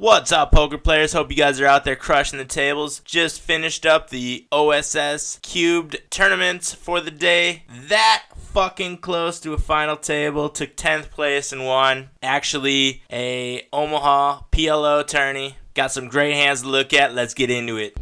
What's up, poker players? Hope you guys are out there crushing the tables. Just finished up the OSS cubed tournament for the day. That fucking close to a final table. Took 10th place and won. Actually, a Omaha PLO tourney. Got some great hands to look at. Let's get into it.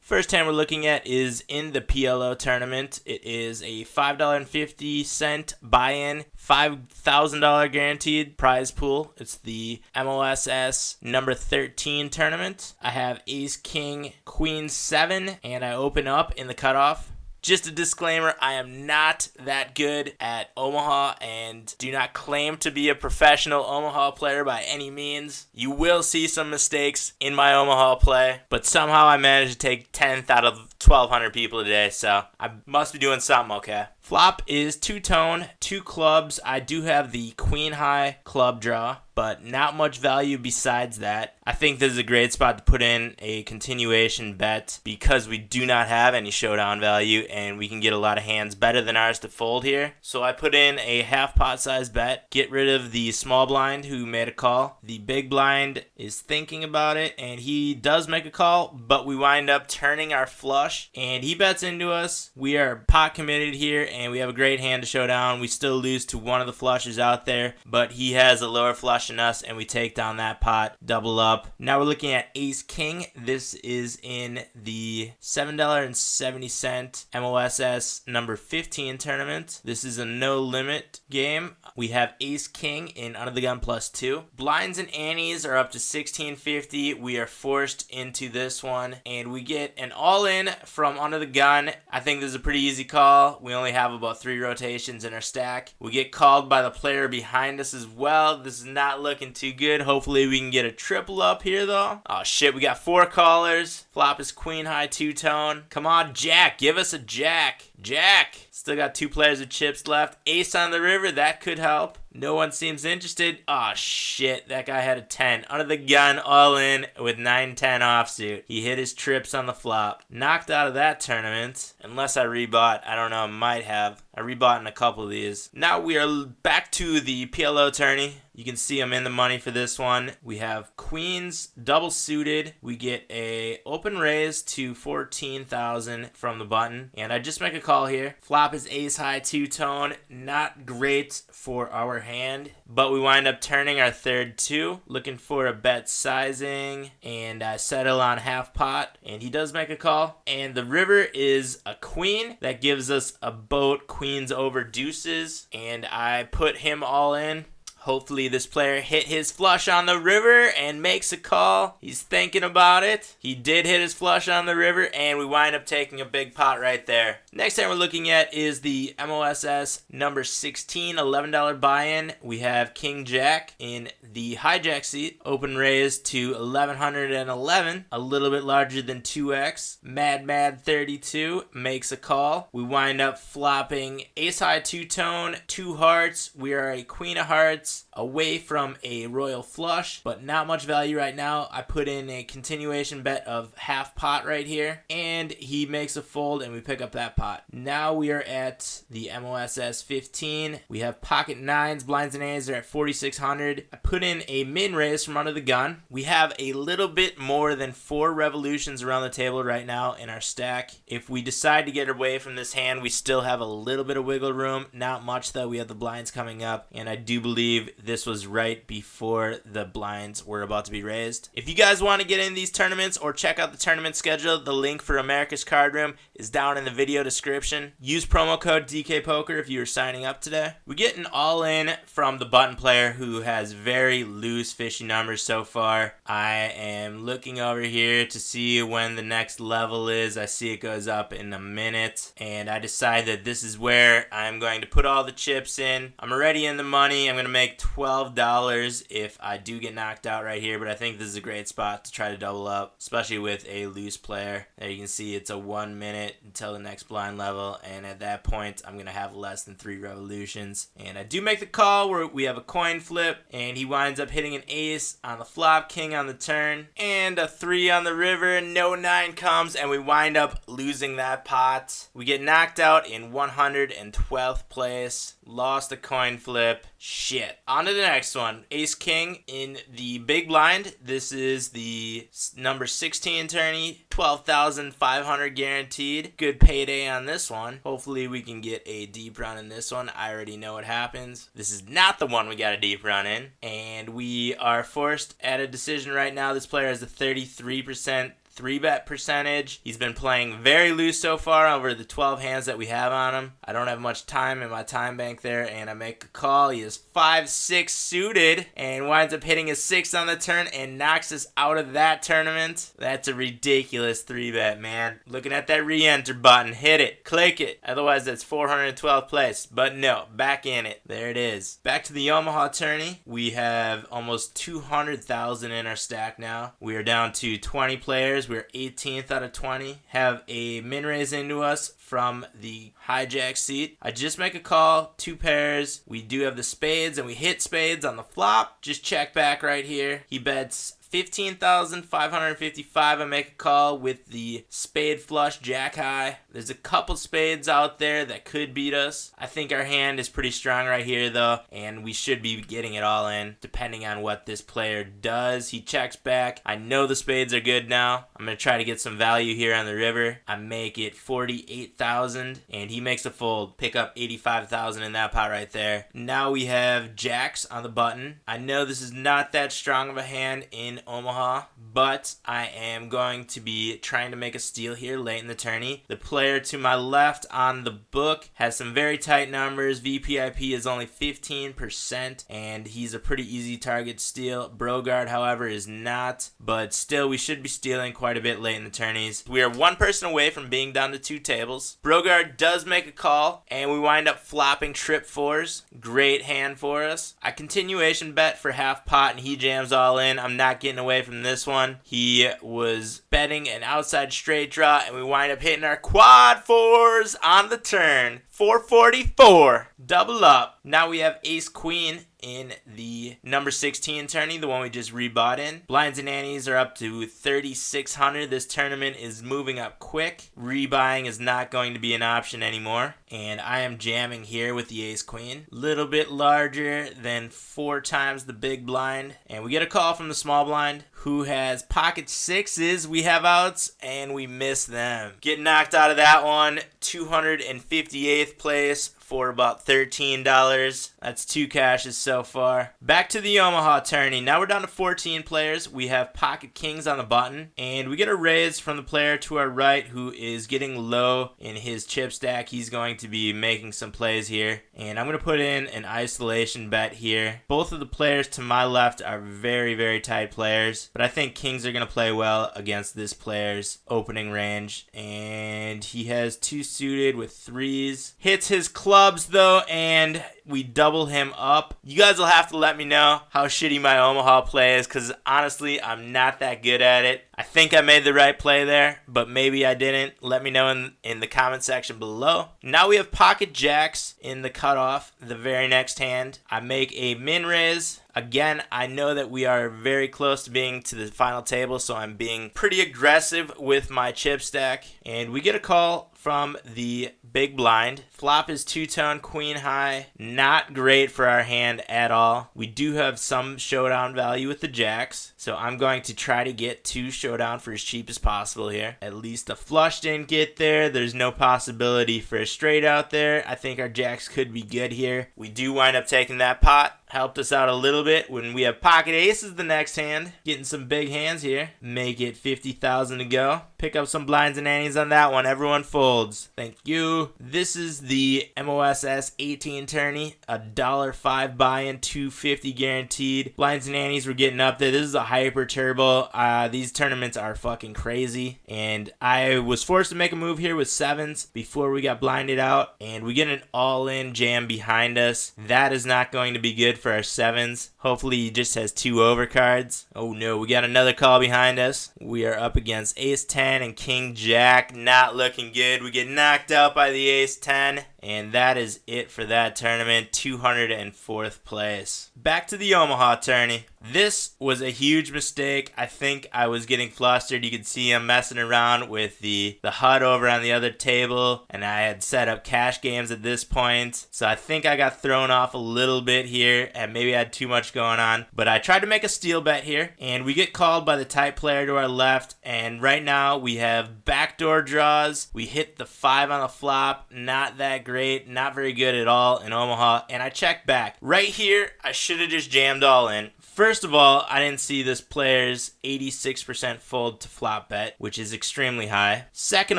First hand we're looking at is in the PLO tournament. It is a $5.50 buy-in, $5,000 guaranteed prize pool. It's the OSS number 13 tournament. I have Ace, King, Queen 7, and I open up in the cutoff. Just a disclaimer, I am not that good at Omaha and do not claim to be a professional Omaha player by any means. You will see some mistakes in my Omaha play, but somehow I managed to take 10th out of 1,200 people today, so I must be doing something okay. Flop is two-tone, 2 clubs. I do have the queen high club draw, but not much value besides that. I think this is a great spot to put in a continuation bet because we do not have any showdown value and we can get a lot of hands better than ours to fold here. So I put in a half pot size bet, get rid of the small blind who made a call. The big blind is thinking about it and he does make a call, but we wind up turning our flush and he bets into us. We are pot committed here and we have a great hand to show down. We still lose to one of the flushes out there, but he has a lower flush than us and we take down that pot, double up. Now we're looking at Ace King. This is in the $7.70 MOSS number 15 tournament. This is a no limit game. We have Ace King in under the gun +2. Blinds and antes are up to $16.50. We are forced into this one and we get an all in from under the gun. I think this is a pretty easy call. We only have about 3 rotations in our stack. We get called by the player behind us as well. This is not looking too good. Hopefully we can get a triple up here though. Oh shit, we got 4 callers. Flop is queen high two-tone. Come on, Jack, give us a Jack. Jack. Still got 2 players with chips left. Ace on the river, that could help. No one seems interested. Oh shit, that guy had a 10. Under the gun, all in with 9-10 offsuit. He hit his trips on the flop. Knocked out of that tournament. Unless I rebought. I don't know, might have. I rebought in a couple of these. Now we are back to the PLO tourney. You can see I'm in the money for this one. We have queens double suited. We get a open raise to 14,000 from the button. And I just make a call here. Flop is ace high two-tone. Not great for our hand, but we wind up turning our third 2. Looking for a bet sizing, and I settle on half pot, and he does make a call. And the river is a queen. That gives us a boat, queens over deuces, and I put him all in. Hopefully this player hit his flush on the river and makes a call. He's thinking about it. He did hit his flush on the river and we wind up taking a big pot right there. Next time we're looking at is the MOSS number 16 $11 buy-in. We have King Jack in the hijack seat. Open raise to 1111, a little bit larger than 2x. Mad 32 makes a call. We wind up flopping ace high two-tone, 2 hearts. We are a queen of hearts away from a royal flush, but not much value right now. I put in a continuation bet of half pot right here, and he makes a fold, and we pick up that pot. Now we are at the MOSS 15. We have pocket 9s, blinds and A's are at 4,600. I put in a min raise from under the gun. We have a little bit more than 4 revolutions around the table right now in our stack. If we decide to get away from this hand, we still have a little bit of wiggle room. Not much though. We have the blinds coming up, and I do believe this was right before the blinds were about to be raised. If you guys want to get in these tournaments or check out the tournament schedule, the link for America's Card Room is down in the video description. Use promo code DKPoker if you are signing up today. We get an all-in from the button player who has very loose fishy numbers so far. I am looking over here to see when the next level is. I see it goes up in a minute, and I decide that this is where I'm going to put all the chips in. I'm already in the money. I'm going to make make $12 if I do get knocked out right here, but I think this is a great spot to try to double up, especially with a loose player. There you can see it's a 1 minute until the next blind level, and at that point I'm going to have less than 3 revolutions. And I do make the call where we have a coin flip, and he winds up hitting an ace on the flop, king on the turn, and a 3 on the river. No 9 comes, and we wind up losing that pot. We get knocked out in 112th place. Lost a coin flip. Shit. On to the next one. Ace king in the big blind. This is the number 16 tourney. 12,500 guaranteed. Good payday on this one. Hopefully we can get a deep run in this one. I already know what happens. This is not the one we got a deep run in. And we are forced at a decision right now. This player has a 33% 3-bet percentage. He's been playing very loose so far over the 12 hands that we have on him. I don't have much time in my time bank there, and I make a call. He is 5-6 suited and winds up hitting a 6 on the turn and knocks us out of that tournament. That's a ridiculous 3-bet, man. Looking at that re-enter button. Hit it. Click it. Otherwise, that's 412th place. But no, back in it. There it is. Back to the Omaha tourney. We have almost 200,000 in our stack now. We are down to 20 players. We're 18th out of 20. Have a min raise into us from the hijack seat. I just make a call, 2 pairs. We do have the spades, and we hit spades on the flop. Just check back right here. He bets 15,555. I make a call with the spade flush jack high. There's a couple spades out there that could beat us. I think our hand is pretty strong right here though, and we should be getting it all in depending on what this player does. He checks back. I know the spades are good now. I'm going to try to get some value here on the river. I make it 48,000 and he makes a fold. Pick up 85,000 in that pot right there. Now we have jacks on the button. I know this is not that strong of a hand in Omaha, but I am going to be trying to make a steal here late in the tourney. The player to my left on the book has some very tight numbers. VPIP is only 15%, and he's a pretty easy target steal. Brogard, however, is not, but still we should be stealing quite a bit late in the tourneys. We are 1 person away from being down to 2 tables. Brogard does make a call, and we wind up flopping trip 4s. Great hand for us. I continuation bet for half pot, and he jams all in. I'm not getting away from this one. He was betting an outside straight draw, and we wind up hitting our quad 4s on the turn. 444. Double up. Now we have ace queen in the number 16 tourney, the one we just rebought in. Blinds and annies are up to 3,600. This tournament is moving up quick. Rebuying is not going to be an option anymore. And I am jamming here with the ace queen. Little bit larger than 4 times the big blind. And we get a call from the small blind, who has pocket 6s. We have outs, and we miss them. Get knocked out of that one. 258th place for about $13. That's 2 cashes so far. Back to the Omaha tourney. Now we're down to 14 players. We have pocket kings on the button, and we get a raise from the player to our right who is getting low in his chip stack. He's going to be making some plays here, and I'm going to put in an isolation bet here. Both of the players to my left are very, very tight players, but I think kings are going to play well against this player's opening range, and he has 2 suited with 3s. Hits his clubs though, and we double him up. You guys will have to let me know how shitty my Omaha play is, because honestly, I'm not that good at it. I think I made the right play there, but maybe I didn't. Let me know in the comment section below. Now we have pocket jacks in the cutoff, the very next hand. I make a min raise. Again, I know that we are very close to being to the final table, so I'm being pretty aggressive with my chip stack. And we get a call from the big blind. Flop is 2-tone queen high. Not great for our hand at all. We do have some showdown value with the jacks, so I'm going to try to get 2 showdown for as cheap as possible here. At least a flush didn't get there. There's no possibility for a straight out there. I think our jacks could be good here. We do wind up taking that pot. Helped us out a little bit when we have pocket aces the next hand. Getting some big hands here. Make it 50,000 to go. Pick up some blinds and annies on that one. Everyone folds. Thank you. This is the OSS 18 tourney. $1.05 buy-in, 250 guaranteed. Blinds and annies were getting up there. This is a hyper turbo. These tournaments are fucking crazy. And I was forced to make a move here with 7s before we got blinded out. And we get an all-in jam behind us. That is not going to be good good for our 7s. Hopefully he just has 2 overcards. Oh no, we got another call behind us. We are up against Ace 10 and King Jack. Not looking good. We get knocked out by the Ace 10. And that is it for that tournament. 204th place. Back to the Omaha tourney. This was a huge mistake. I think I was getting flustered. You could see him messing around with the HUD over on the other table. And I had set up cash games at this point. So I think I got thrown off a little bit here. And maybe I had too much going on. But I tried to make a steal bet here. And we get called by the tight player to our left. And right now we have backdoor draws. We hit the 5 on the flop. Not that great. Not very good at all in Omaha. And I check back. Right here, I should have just jammed all in. First of all, I didn't see this player's 86% fold to flop bet, which is extremely high. Second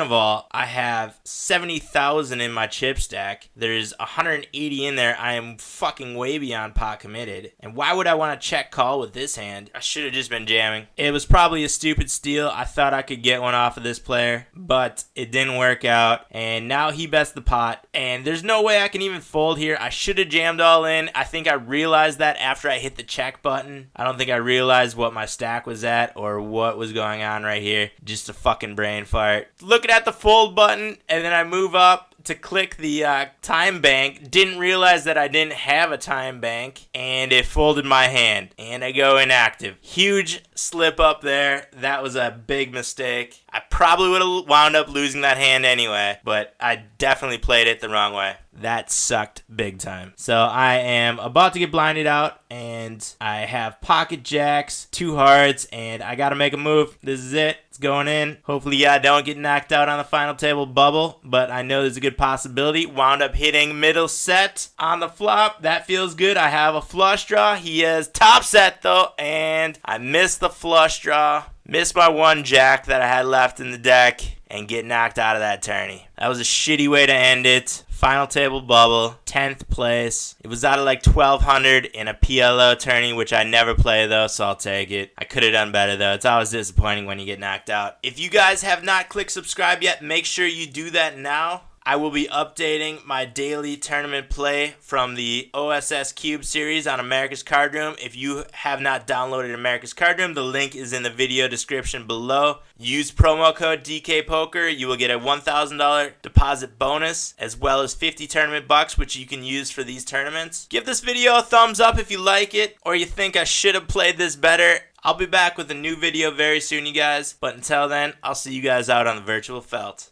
of all, I have 70,000 in my chip stack. There's 180 in there. I am fucking way beyond pot committed. And why would I want to check call with this hand? I should have just been jamming. It was probably a stupid steal. I thought I could get one off of this player, but it didn't work out. And now he bets the pot. And there's no way I can even fold here. I should have jammed all in. I think I realized that after I hit the check button. I don't think I realized what my stack was at or what was going on right here. Just a fucking brain fart. Looking at the fold button, and then I move up to click the time bank. Didn't realize that I didn't have a time bank, and it folded my hand, and I go inactive. Huge slip up there. That was a big mistake. I probably would have wound up losing that hand anyway, but I definitely played it the wrong way. That sucked big time. So I am about to get blinded out, and I have pocket jacks, 2 hearts, and I gotta make a move. This is it. It's going in. Hopefully I don't get knocked out on the final table bubble, but I know there's a good possibility. Wound up hitting middle set on the flop. That feels good. I have a flush draw. He has top set though, and I missed the flush draw. Missed my 1 jack that I had left in the deck and get knocked out of that tourney. That was a shitty way to end it. Final table bubble, 10th place. It was out of like 1,200 in a PLO tourney, which I never play though, so I'll take it. I could have done better though. It's always disappointing when you get knocked out. If you guys have not clicked subscribe yet, make sure you do that now. I will be updating my daily tournament play from the OSS Cube series on America's Card Room. If you have not downloaded America's Card Room, the link is in the video description below. Use promo code DKPoker. You will get a $1,000 deposit bonus as well as 50 tournament bucks, which you can use for these tournaments. Give this video a thumbs up if you like it or you think I should have played this better. I'll be back with a new video very soon, you guys. But until then, I'll see you guys out on the virtual felt.